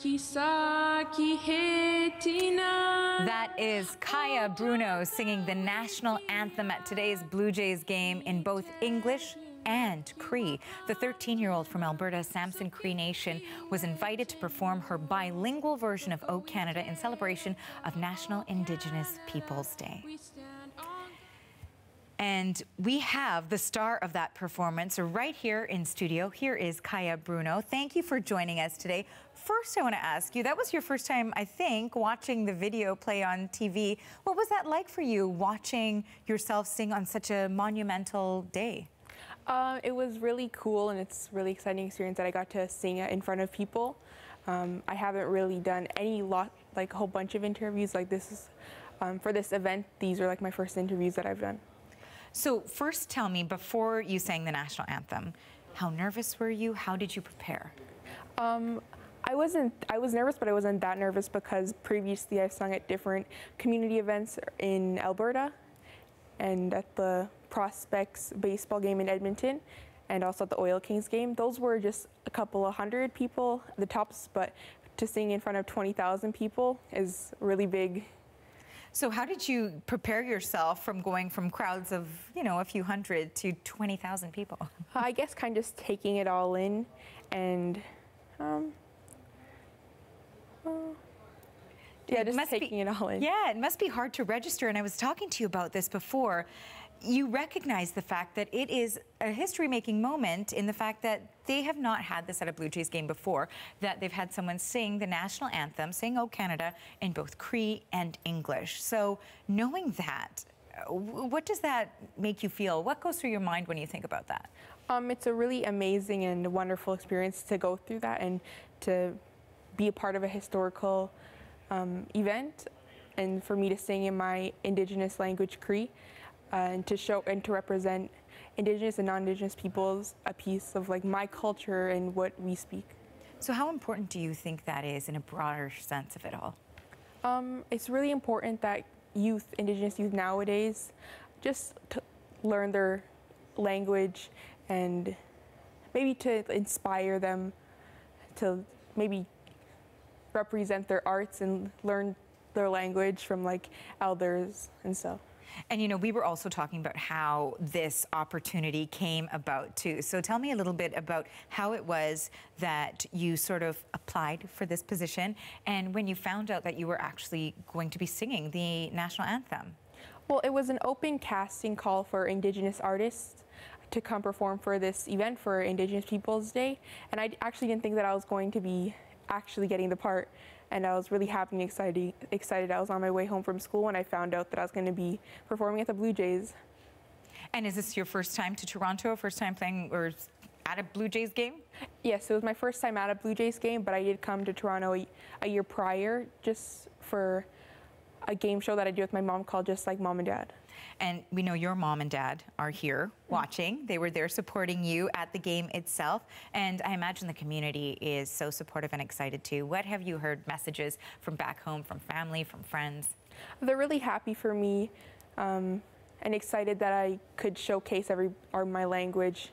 That is Kiya Bruno singing the national anthem at today's Blue Jays game in both English and Cree. The 13-year-old from Alberta, Samson Cree Nation, was invited to perform her bilingual version of O Canada in celebration of National Indigenous Peoples Day. And we have the star of that performance right here in studio. Here is Kiya Bruno. Thank you for joining us today. First, I want to ask you, that was your first time, I think, watching the video play on TV. What was that like for you, watching yourself sing on such a monumental day? It was really cool, and it's a really exciting experience that I got to sing in front of people. I haven't really done a whole bunch of interviews like this. For this event, these are like my first interviews that I've done. So first tell me, before you sang the national anthem, how nervous were you? How did you prepare? I was nervous, but I wasn't that nervous because previously I've sung at different community events in Alberta and at the Prospects baseball game in Edmonton and also at the Oil Kings game. Those were just a couple of hundred people, the tops, but to sing in front of 20,000 people is really big. So how did you prepare yourself from going from crowds of, you know, a few hundred to 20,000 people? I guess kind of just taking it all in and yeah, just taking it all in. Yeah, it must be hard to register. And I was talking to you about this before. You recognize the fact that it is a history-making moment in the fact that they have not had this at a Blue Jays game before, that they've had someone sing the national anthem, sing O Canada, in both Cree and English. So knowing that, what does that make you feel? What goes through your mind when you think about that? It's a really amazing and wonderful experience to go through that and to be a part of a historical event, and for me to sing in my Indigenous language Cree. And to show and to represent Indigenous and non-Indigenous peoples, a piece of like my culture and what we speak. So how important do you think that is in a broader sense of it all? It's really important that youth, Indigenous youth nowadays, just to learn their language and maybe to inspire them to maybe represent their arts and learn their language from like elders and stuff. And you know, we were also talking about how this opportunity came about too. So tell me a little bit about how it was that you sort of applied for this position and when you found out that you were actually going to be singing the national anthem. Well, it was an open casting call for Indigenous artists to come perform for this event for Indigenous Peoples Day. And I actually didn't think that I was going to be actually getting the part. And I was really happy and excited. I was on my way home from school when I found out that I was going to be performing at the Blue Jays. And is this your first time to Toronto, first time playing or at a Blue Jays game? Yes, it was my first time at a Blue Jays game, but I did come to Toronto a year prior just for a game show that I do with my mom called Just Like Mom and Dad. And we know your mom and dad are here watching. They were there supporting you at the game itself. And I imagine the community is so supportive and excited too. What have you heard messages from back home, from family, from friends? They're really happy for me and excited that I could showcase my language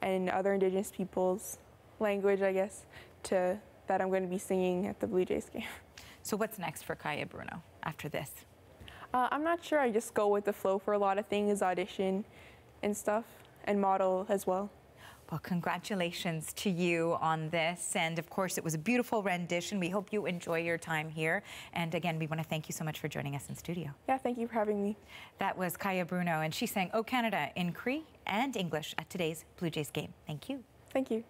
and other Indigenous people's language, I guess, that I'm going to be singing at the Blue Jays game. So what's next for Kiya Bruno after this? I'm not sure. I just go with the flow for a lot of things, audition and stuff, and model as well. Well, congratulations to you on this. And of course, it was a beautiful rendition. We hope you enjoy your time here. And again, we want to thank you so much for joining us in studio. Yeah, thank you for having me. That was Kiya Bruno, and she sang O Canada in Cree and English at today's Blue Jays game. Thank you. Thank you.